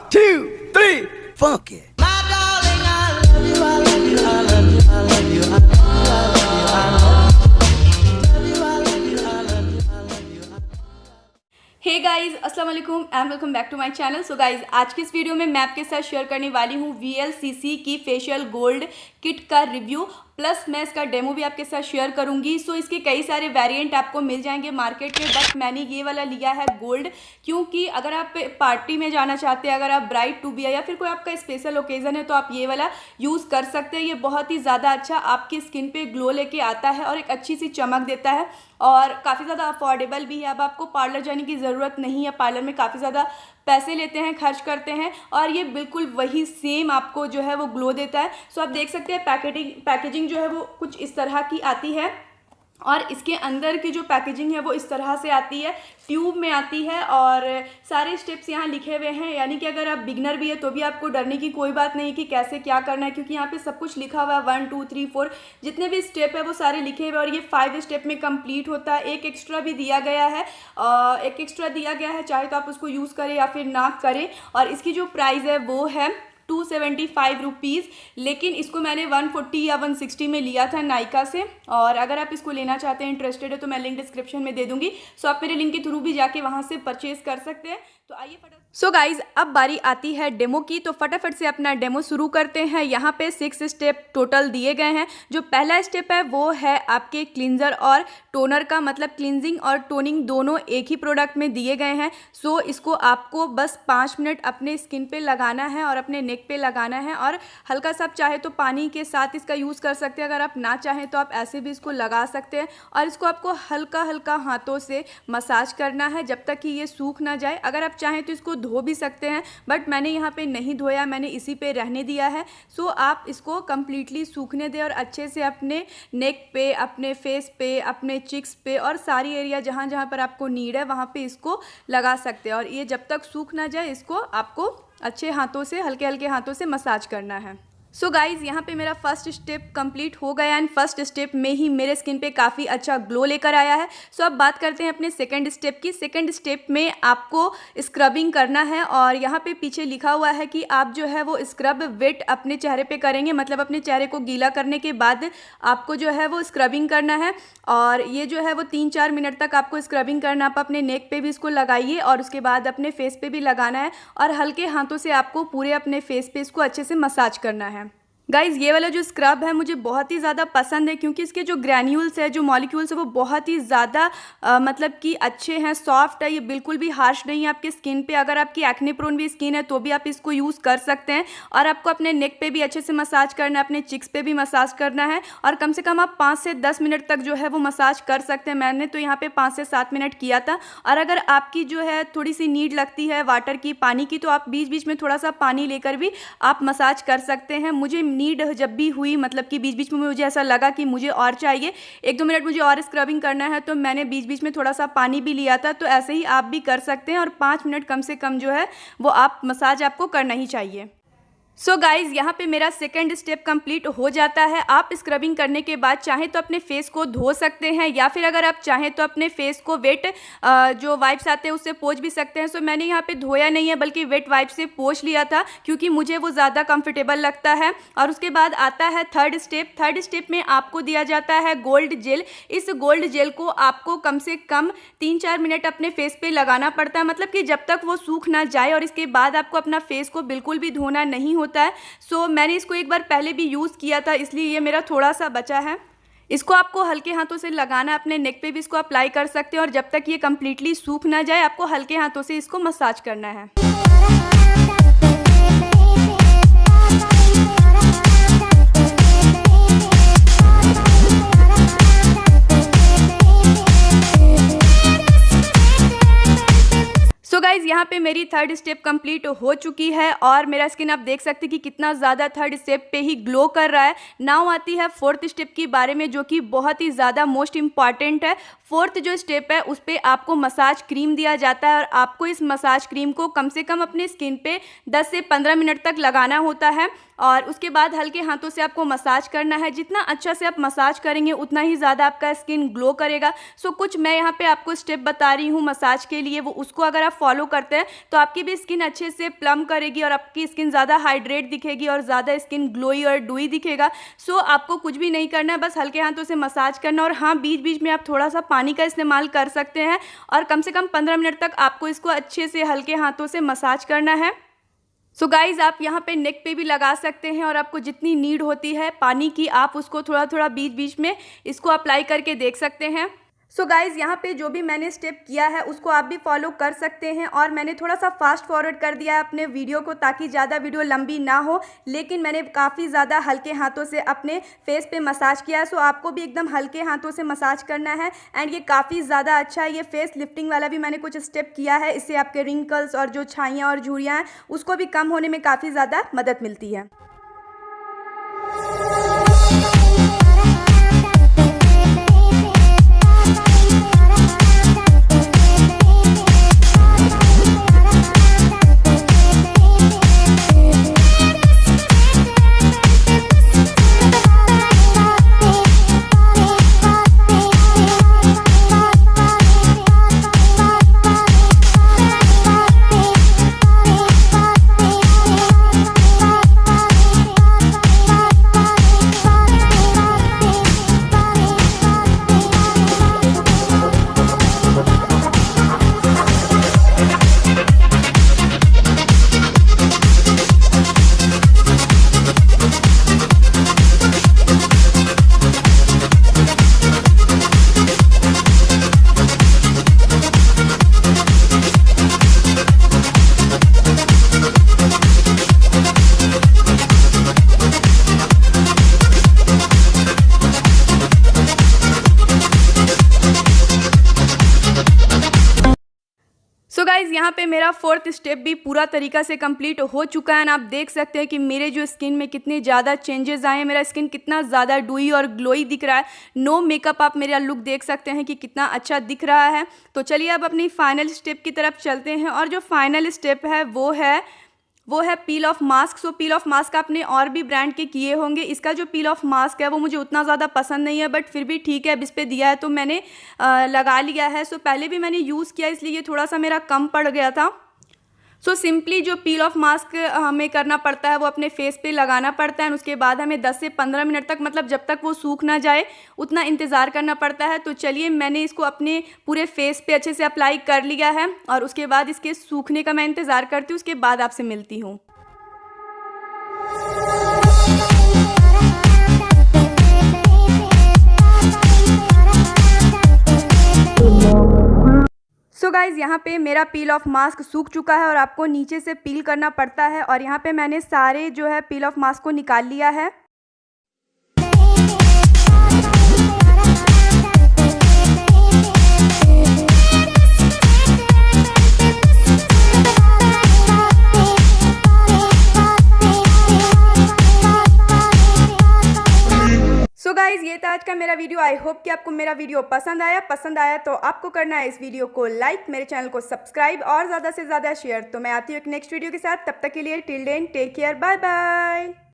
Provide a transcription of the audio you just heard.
2, 3, funky. हे guys, अस्सलाम वालेकुम and welcome back to my channel. So guys, आज की इस वीडियो में मैं आपके साथ शेयर करने वाली हूँ VLCC की फेशियल गोल्ड किट का रिव्यू, प्लस मैं इसका डेमो भी आपके साथ शेयर करूंगी। सो इसके कई सारे वेरिएंट आपको मिल जाएंगे मार्केट में, बट मैंने ये वाला लिया है गोल्ड, क्योंकि अगर आप पार्टी में जाना चाहते हैं, अगर आप ब्राइड टू बी है या फिर कोई आपका स्पेशल ओकेजन है, तो आप ये वाला यूज़ कर सकते हैं। ये बहुत ही ज़्यादा अच्छा आपकी स्किन पे ग्लो लेके आता है और एक अच्छी सी चमक देता है और काफ़ी ज़्यादा अफोर्डेबल भी है। अब आपको पार्लर जाने की ज़रूरत नहीं है, पार्लर में काफ़ी ज़्यादा पैसे लेते हैं, खर्च करते हैं, और ये बिल्कुल वही सेम आपको जो है वो ग्लो देता है। सो आप देख सकते हैं पैकेजिंग जो है वो कुछ इस तरह की आती है, और इसके अंदर की जो पैकेजिंग है वो इस तरह से आती है, ट्यूब में आती है, और सारे स्टेप्स यहाँ लिखे हुए हैं। यानी कि अगर आप बिगनर भी है तो भी आपको डरने की कोई बात नहीं कि कैसे क्या करना है, क्योंकि यहाँ पे सब कुछ लिखा हुआ है। 1 2 3 4 जितने भी स्टेप है वो सारे लिखे हुए, और ये 5 स्टेप में कंप्लीट होता है। एक एक्स्ट्रा भी दिया गया है, चाहे तो आप उसको यूज़ करें या फिर ना करें। और इसकी जो प्राइस है वो है 275 रुपीज़, लेकिन इसको मैंने 140 या 160 में लिया था नायका से। और अगर आप इसको लेना चाहते हैं, इंटरेस्टेड है, तो मैं लिंक डिस्क्रिप्शन में दे दूंगी। सो आप मेरे लिंक के थ्रू भी जाके वहां से परचेज कर सकते हैं। तो आइए सो गाइज, अब बारी आती है डेमो की, तो फटाफट से अपना डेमो शुरू करते हैं। यहाँ पे 6 स्टेप टोटल दिए गए हैं। जो पहला स्टेप है वो है आपके क्लींजर और टोनर का, मतलब क्लींजिंग और टोनिंग दोनों एक ही प्रोडक्ट में दिए गए हैं। सो इसको आपको बस 5 मिनट अपने स्किन पे लगाना है और अपने नेक पे लगाना है, और हल्का सा आप चाहे तो पानी के साथ इसका यूज़ कर सकते हैं। अगर आप ना चाहें तो आप ऐसे भी इसको लगा सकते हैं, और इसको आपको हल्का हल्का हाथों से मसाज करना है जब तक कि ये सूख ना जाए। अगर आप चाहें तो इसको धो भी सकते हैं, बट मैंने यहाँ पे नहीं धोया, मैंने इसी पे रहने दिया है। सो आप इसको कम्प्लीटली सूखने दें और अच्छे से अपने नेक पे, अपने फेस पे, अपने चिक्स पे, और सारी एरिया जहाँ जहाँ पर आपको नीड है वहाँ पे इसको लगा सकते हैं। और ये जब तक सूख ना जाए इसको आपको अच्छे हाथों से, हल्के हल्के हाथों से मसाज करना है। सो गाइज़, यहाँ पे मेरा फर्स्ट स्टेप कंप्लीट हो गया, एंड फर्स्ट स्टेप में ही मेरे स्किन पे काफ़ी अच्छा ग्लो लेकर आया है। सो अब बात करते हैं अपने सेकंड स्टेप की। सेकंड स्टेप में आपको स्क्रबिंग करना है, और यहाँ पे पीछे लिखा हुआ है कि आप जो है वो स्क्रब वेट अपने चेहरे पे करेंगे, मतलब अपने चेहरे को गीला करने के बाद आपको जो है वो स्क्रबिंग करना है। और ये जो है वो 3-4 मिनट तक आपको स्क्रबिंग करना। आप अपने नेक पे भी इसको लगाइए और उसके बाद अपने फेस पे भी लगाना है, और हल्के हाथों से आपको पूरे अपने फेस पे इसको अच्छे से मसाज करना है। गाइज़, ये वाला जो स्क्रब है मुझे बहुत ही ज़्यादा पसंद है, क्योंकि इसके जो ग्रैन्यूल्स है, जो मॉलिक्यूल्स है, वो बहुत ही ज़्यादा मतलब कि अच्छे हैं, सॉफ्ट है। ये बिल्कुल भी हार्श नहीं है आपकी स्किन पे। अगर आपकी एक्ने प्रोन भी स्किन है तो भी आप इसको यूज़ कर सकते हैं। और आपको अपने नेक पे भी अच्छे से मसाज करना है, अपने चिक्स पे भी मसाज करना है, और कम से कम आप 5 से 10 मिनट तक जो है वो मसाज कर सकते हैं। मैंने तो यहाँ पर 5 से 7 मिनट किया था। और अगर आपकी जो है थोड़ी सी नीड लगती है वाटर की, पानी की, तो आप बीच बीच में थोड़ा सा पानी लेकर भी आप मसाज कर सकते हैं। मुझे नीड जब भी हुई, मतलब कि बीच बीच में मुझे ऐसा लगा कि मुझे और चाहिए, 1-2 मिनट मुझे और स्क्रबिंग करना है, तो मैंने बीच बीच में थोड़ा सा पानी भी लिया था। तो ऐसे ही आप भी कर सकते हैं, और 5 मिनट कम से कम जो है वो आप मसाज आपको करना ही चाहिए। सो गाइज़, यहाँ पे मेरा सेकंड स्टेप कंप्लीट हो जाता है। आप स्क्रबिंग करने के बाद चाहें तो अपने फेस को धो सकते हैं, या फिर अगर आप चाहें तो अपने फेस को वेट जो वाइप्स आते हैं उससे पोंछ भी सकते हैं। सो मैंने यहाँ पे धोया नहीं है, बल्कि वेट वाइप से पोंछ लिया था, क्योंकि मुझे वो ज़्यादा कंफर्टेबल लगता है। और उसके बाद आता है थर्ड स्टेप। थर्ड स्टेप में आपको दिया जाता है गोल्ड जेल। इस गोल्ड जेल को आपको कम से कम 3-4 मिनट अपने फेस पे लगाना पड़ता है, मतलब कि जब तक वो सूख ना जाए, और इसके बाद आपको अपना फेस को बिल्कुल भी धोना नहीं होता है। सो मैंने इसको एक बार पहले भी यूज़ किया था, इसलिए ये मेरा थोड़ा सा बचा है। इसको आपको हल्के हाथों से लगाना है, अपने नेक पे भी इसको अप्लाई कर सकते हैं, और जब तक ये कम्प्लीटली सूख ना जाए आपको हल्के हाथों से इसको मसाज करना है। सो गाइज़, यहाँ पे मेरी थर्ड स्टेप कंप्लीट हो चुकी है, और मेरा स्किन आप देख सकते हैं कि कितना ज़्यादा थर्ड स्टेप पे ही ग्लो कर रहा है। नाउ आती है फोर्थ स्टेप के बारे में, जो कि बहुत ही ज़्यादा मोस्ट इम्पॉर्टेंट है। फोर्थ जो स्टेप है उस पर आपको मसाज क्रीम दिया जाता है, और आपको इस मसाज क्रीम को कम से कम अपने स्किन पे 10 से 15 मिनट तक लगाना होता है। और उसके बाद हल्के हाथों से आपको मसाज करना है। जितना अच्छा से आप मसाज करेंगे उतना ही ज़्यादा आपका स्किन ग्लो करेगा। सो कुछ मैं यहाँ पे आपको स्टेप बता रही हूँ मसाज के लिए, वो उसको अगर आप फॉलो करते हैं तो आपकी भी स्किन अच्छे से प्लम करेगी और आपकी स्किन ज़्यादा हाइड्रेट दिखेगी और ज़्यादा स्किन ग्लोई और डूई दिखेगा। सो आपको कुछ भी नहीं करना है, बस हल्के हाथों से मसाज करना। और हाँ, बीच बीच में आप थोड़ा सा पानी का इस्तेमाल कर सकते हैं और कम से कम 15 मिनट तक आपको इसको अच्छे से हल्के हाथों से मसाज करना है। सो गाइज़, आप यहाँ पे नेक पे भी लगा सकते हैं और आपको जितनी नीड होती है पानी की, आप उसको थोड़ा थोड़ा बीच बीच में इसको अप्लाई करके देख सकते हैं। सो गाइज़, यहाँ पे जो भी मैंने स्टेप किया है उसको आप भी फॉलो कर सकते हैं। और मैंने थोड़ा सा फास्ट फॉरवर्ड कर दिया है अपने वीडियो को ताकि ज़्यादा वीडियो लंबी ना हो, लेकिन मैंने काफ़ी ज़्यादा हल्के हाथों से अपने फेस पे मसाज किया है। सो आपको भी एकदम हल्के हाथों से मसाज करना है एंड ये काफ़ी ज़्यादा अच्छा है। ये फेस लिफ्टिंग वाला भी मैंने कुछ स्टेप किया है, इससे आपके रिंकल्स और जो छाइयाँ और झुर्रियाँ हैं उसको भी कम होने में काफ़ी ज़्यादा मदद मिलती है। सो गाइज़, यहाँ पे मेरा 4th स्टेप भी पूरा तरीका से कंप्लीट हो चुका है। आप देख सकते हैं कि मेरे जो स्किन में कितने ज़्यादा चेंजेस आए हैं, मेरा स्किन कितना ज़्यादा डूई और ग्लोई दिख रहा है। नो मेकअप आप मेरा लुक देख सकते हैं कि कितना अच्छा दिख रहा है। तो चलिए अब अपनी फाइनल स्टेप की तरफ चलते हैं और जो फाइनल स्टेप है वो है पील of mask. So peel of mask आपने और भी ब्रांड के किए होंगे। इसका जो पील ऑफ मास्क है वो मुझे उतना ज़्यादा पसंद नहीं है, बट फिर भी ठीक है, अब इस पर दिया है तो मैंने लगा लिया है। सो पहले भी मैंने यूज़ किया इसलिए ये थोड़ा सा मेरा कम पड़ गया था। सो सिंपली जो पील ऑफ मास्क हमें करना पड़ता है वो अपने फेस पे लगाना पड़ता है। उसके बाद हमें 10 से 15 मिनट तक, मतलब जब तक वो सूख ना जाए उतना इंतज़ार करना पड़ता है। तो चलिए, मैंने इसको अपने पूरे फेस पे अच्छे से अप्लाई कर लिया है और उसके बाद इसके सूखने का मैं इंतज़ार करती हूँ। उसके बाद आपसे मिलती हूँ। सो गाइज़, यहाँ पे मेरा पील ऑफ मास्क सूख चुका है और आपको नीचे से पील करना पड़ता है। और यहाँ पे मैंने सारे जो है पील ऑफ मास्क को निकाल लिया है। सो गाइज़, ये था आज का मेरा वीडियो। आई होप कि आपको मेरा वीडियो पसंद आया तो आपको करना है इस वीडियो को लाइक, मेरे चैनल को सब्सक्राइब और ज़्यादा से ज़्यादा शेयर। तो मैं आती हूँ एक नेक्स्ट वीडियो के साथ, तब तक के लिए till then take care, bye bye.